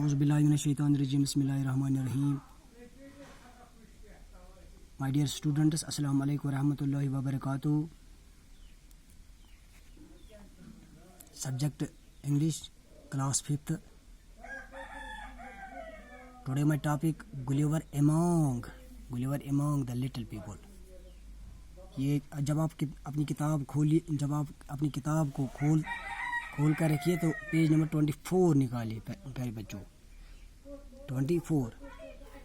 औज़ुबिल्लाहिमिनश्शैतानिर्रजीम बिस्मिल्लाहिर्रहमानिर्रहीम। My dear students, Assalamu alaikum warahmatullahi wabarakatuh. Subject English, class 5th. Today my topic Gulliver among the little people. ये जब आप अपनी किताब खोलिए, जब आप अपनी किताब को खोल कर रखिए तो पेज नंबर 24 निकालिए प्यारे बच्चों। 24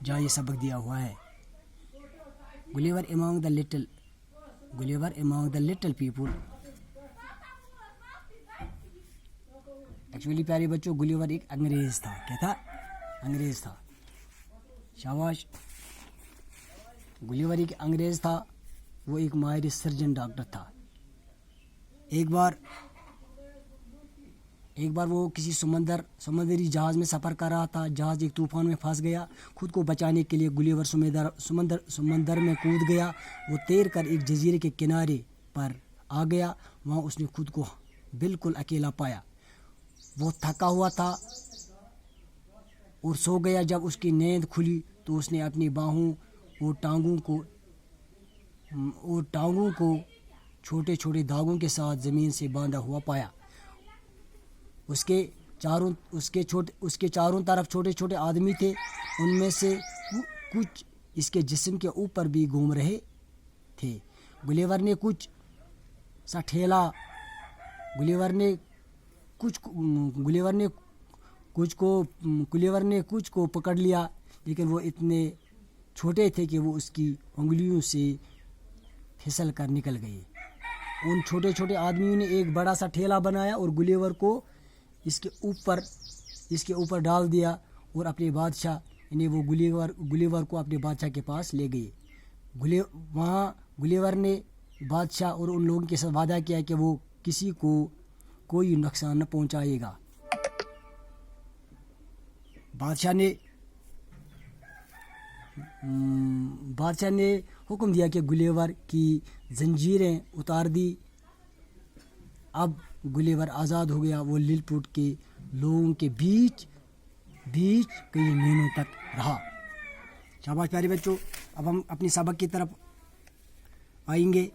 जहाँ ये सबक दिया हुआ है, Gulliver among the little people. Actually प्यारे बच्चों, गुलिवर एक अंग्रेज था। क्या था? अंग्रेज था। शाबाश। गुलिवर एक अंग्रेज था। वो एक माहिर सर्जन डॉक्टर था। एक बार वो किसी समुद्री जहाज में सफ़र कर रहा था। जहाज एक तूफान में फंस गया। खुद को बचाने के लिए गुलिवर समंदर में कूद गया। वो तैर कर एक जजीरे के किनारे पर आ गया। वहाँ उसने खुद को बिल्कुल अकेला पाया। वो थका हुआ था और सो गया। जब उसकी नींद खुली तो उसने अपनी बाहों और टांगों को छोटे छोटे धागों के साथ ज़मीन से बांधा हुआ पाया। उसके चारों तरफ छोटे छोटे आदमी थे। उनमें से कुछ इसके जिस्म के ऊपर भी घूम रहे थे। गुलिवर ने कुछ को पकड़ लिया, लेकिन वो इतने छोटे थे कि वो उसकी उंगलियों से फिसल कर निकल गए। उन छोटे छोटे आदमियों ने एक बड़ा सा ठेला बनाया और गुलिवर को इसके ऊपर डाल दिया और अपने बादशाह वो गुलिवर को अपने बादशाह के पास ले गए। वहाँ गुलिवर ने बादशाह और उन लोगों के साथ वादा किया कि वो किसी को कोई नुकसान न पहुँचाएगा। बादशाह ने हुक्म दिया कि गुलिवर की जंजीरें उतार दी। अब गुलिवर आज़ाद हो गया। वो लिलपुट के लोगों के बीच कई महीनों तक रहा। शाबाश प्यारे बच्चों। अब हम अपनी सबक की तरफ आएंगे।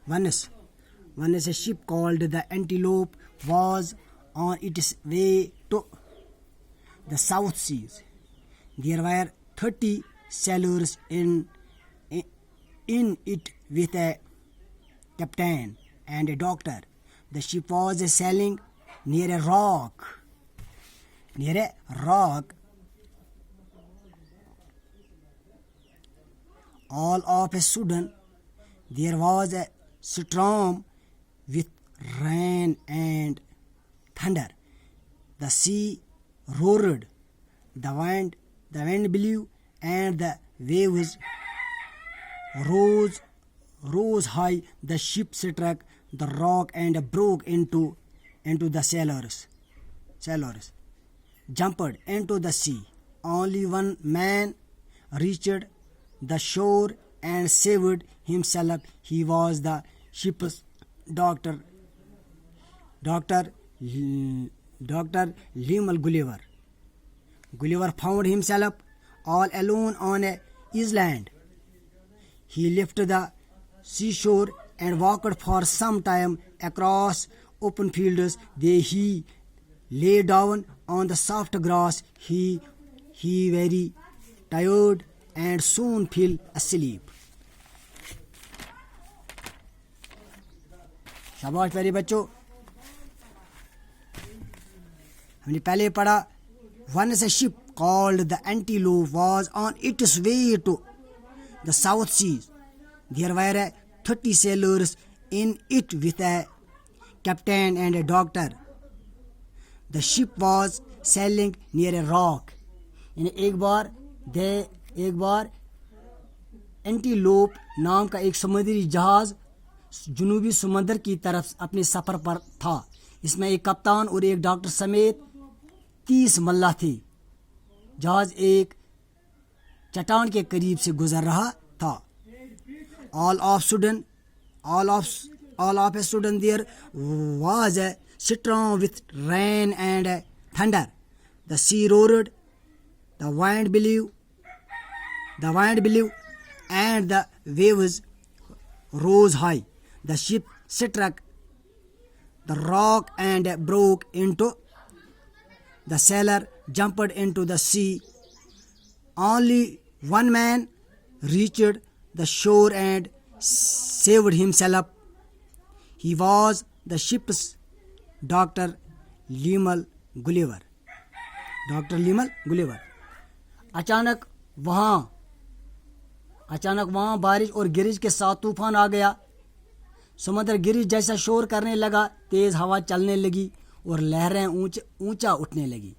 Once a ship called the Antelope was on its way to the South Seas. There were 30 sailors in it with a captain and a doctor. The ship was sailing near a rock. All of a sudden, there was a storm with rain and thunder. The sea roared, the wind blew, and the waves rose high. The ship struck the rock and broke into the sailors jumped into the sea. Only one man reached the shore and saved himself. He was the ship's doctor, Limal Gulliver. Gulliver found himself all alone on an island. He left the seashore and walked for some time across open fields. There he lay down on the soft grass. He very tired and soon fell asleep. शाबाश प्यारे बच्चों। हमने पहले पढ़ा, Once a ship called the Antelope was on its way to the South Seas. There were 30 sailors in it with a captain and a doctor. The ship was sailing near a rock. एक बार antelope नाम का एक समुद्री जहाज जुनूबी समंदर की तरफ अपने सफ़र पर था। इसमें एक कप्तान और एक डॉक्टर समेत 30 मल्लाह थे। जहाज एक चट्टान के करीब से गुजर रहा था। All of a sudden there was a storm with rain and thunder. the sea roared, the wind blew, and the waves rose high. The ship struck the rock and broke into. The sailor jumped into the sea. Only one man reached the shore and saved himself. He was the ship's Dr. Lemuel Gulliver. Doctor Lemuel Gulliver. अचानक वहाँ बारिश और गिरिज के साथ तूफान आ गया। समुद्र गिरिज जैसा शोर करने लगा, तेज हवा चलने लगी और लहरें ऊंचा उठने लगी।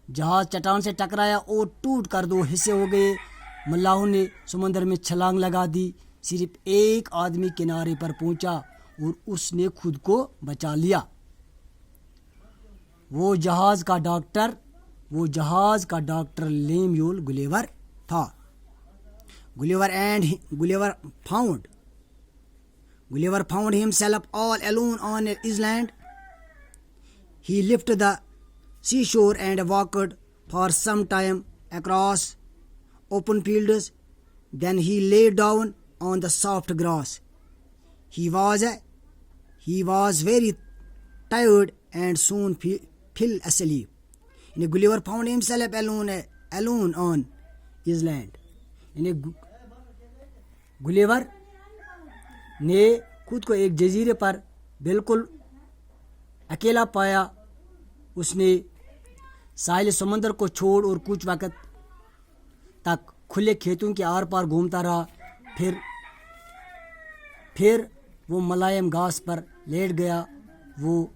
जहाज चट्टान से टकराया और टूट कर 2 हिस्से हो गए। मल्लाहों ने समुद्र में छलांग लगा दी। सिर्फ एक आदमी किनारे पर पहुंचा और उसने खुद को बचा लिया। वो जहाज का डॉक्टर लेम्यूल गुलिवर था। Gulliver found himself all alone on an island. He left the seashore and walked for some time across open fields. Then he lay down on the soft grass. He was very tired and soon fell asleep. And Gulliver found himself alone on island. Gulliver ने खुद को एक जजीरे पर बिल्कुल अकेला पाया। उसने साहिल समंदर को छोड़ और कुछ वक्त तक खुले खेतों के आर पार घूमता रहा। फिर वो मुलायम घास पर लेट गया। वो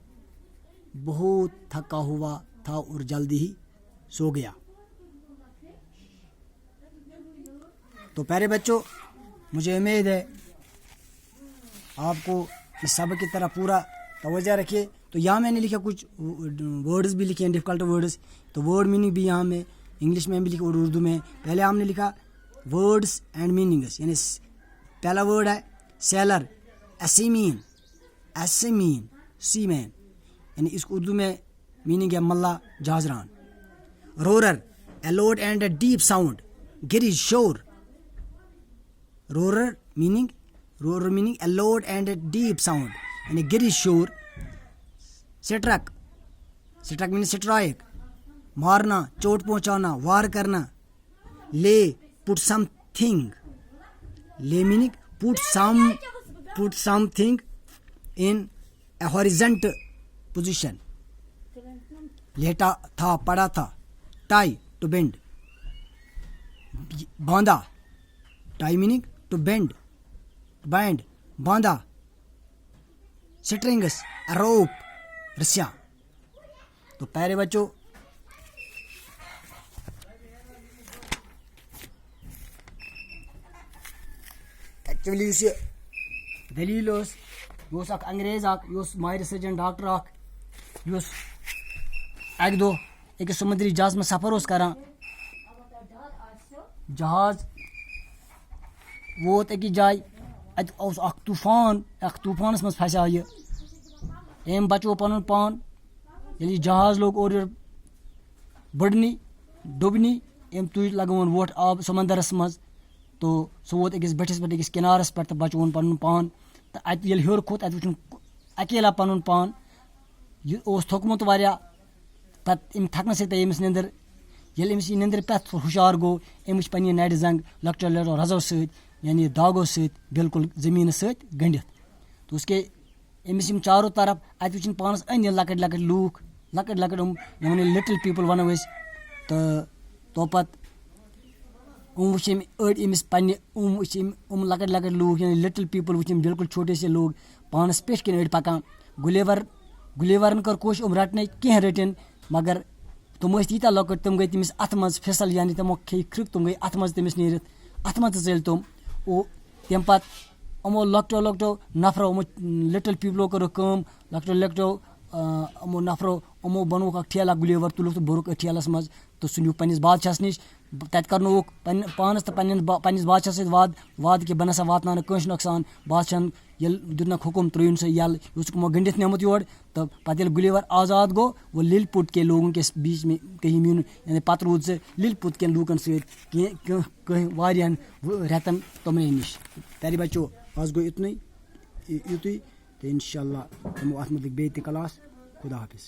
बहुत थका हुआ था और जल्दी ही सो गया। तो प्यारे बच्चों, मुझे उम्मीद है आपको इस सबक की तरह पूरा तवज्जो रखिए। तो यहाँ मैंने लिखा कुछ वर्ड्स भी लिखे हैं, डिफ़िकल्ट वर्ड्स। तो वर्ड मीनिंग भी यहाँ में इंग्लिश में भी लिखा और उर्दू में। पहले हमने लिखा वर्ड्स एंड मीनिंग्स, यानी पहला वर्ड है सेलर, सीमैन, यानी इसको उर्दू में मीनिंग है मल्ला, जहाजरान। Roarer, a loud and a deep sound, गिरिज, शोर। Roarer meaning a loud and a deep sound, यानी गिरिज, शोर। स्ट्रक means स्ट्राइक, मारना, चोट पहुंचाना, वार करना। ले, put something, ले meaning put something in a horizontal position, लेटा था, पड़ा था। टाई, to bend, बांधा, tie meaning to bend, bind, बांधा। स्ट्रिंग्स, a rope, रस्सियाँ। तो प्यारे बच्चों, एक्चुअली यह दलील यह अंग्रेज माहिर सर्जन डॉक्टर यह अक दो एक समुद्री जहाज में सफ़र करान। जहाज वोत अकिस जाय, तूफानस मज फंसा यह। एम बचो पन पान। ये जहाज लोग और बढ़नी डुबनी, एम तुज लगवन वोट आब समंदरस मज। तो सह वोत अकिस बटिस पे अकिस किनारस पे बचोन पन पान। तो अत ये हर खोत अत वुचन अकेला पन पान। यह थोकमुत वारिया। पत् अम थकन सत पे अमिस निंदर। ये अमिस निंदर पे हुशार गो, अम वुच पन्ने नड़ जंग लकटो लकटो रजो सत, यानी दागो सत बिल्कुल जमीन सत गंडित। तो उसके अमिस चारों तरफ अत वुचन पानस अन लकट लकट लूख, लकट लकट लिटिल पीपल वनो अस। तो पत वुच अड़ अमिस पन्ने लकट लकट लूख, यानी लिटिल पीपल वुच बिल्कुल छोटे से लोग पानस पेश किन अड़ पकान। गुलिवरन कर कोशिश रटने, कह रटन, मगर तुम तीता लकट, तुम गई तमिस अथ मज फिसल, यानी तमो खे खृक, तुम गई अथ मज तमिस नीरत, अथ मज चल तुम। तम पे लकटो लकटो नफरो लिटिल पीपलो करो कम, लकटो लकटो यमो नफरो यमो बनोक अख ठेला गुलेवर तुलुक तो बोरुक ठेलस मज तो सह न्यूक पन्निस बादशाहस निश तत करनोवुक पानस तो पन्निस बादशाह सहित वाद कि बह नसा वातनाव कंस नुकसान बादशाहन ये दितनक हुकुम त्रुन सह यल उसको गंडित नमुत योर तो पत गुलेवर आज़ाद गो वो लिलपुट के लोगों के बीच में कहीं म्यून यानी पत रूद से लिलपुट के लूकन सहन रेतन तमने निश तारी बच्चो आज गो इतुन तो इंशाल्लाह हम अत मुतलिक बे क्लास खुदा हाफिज।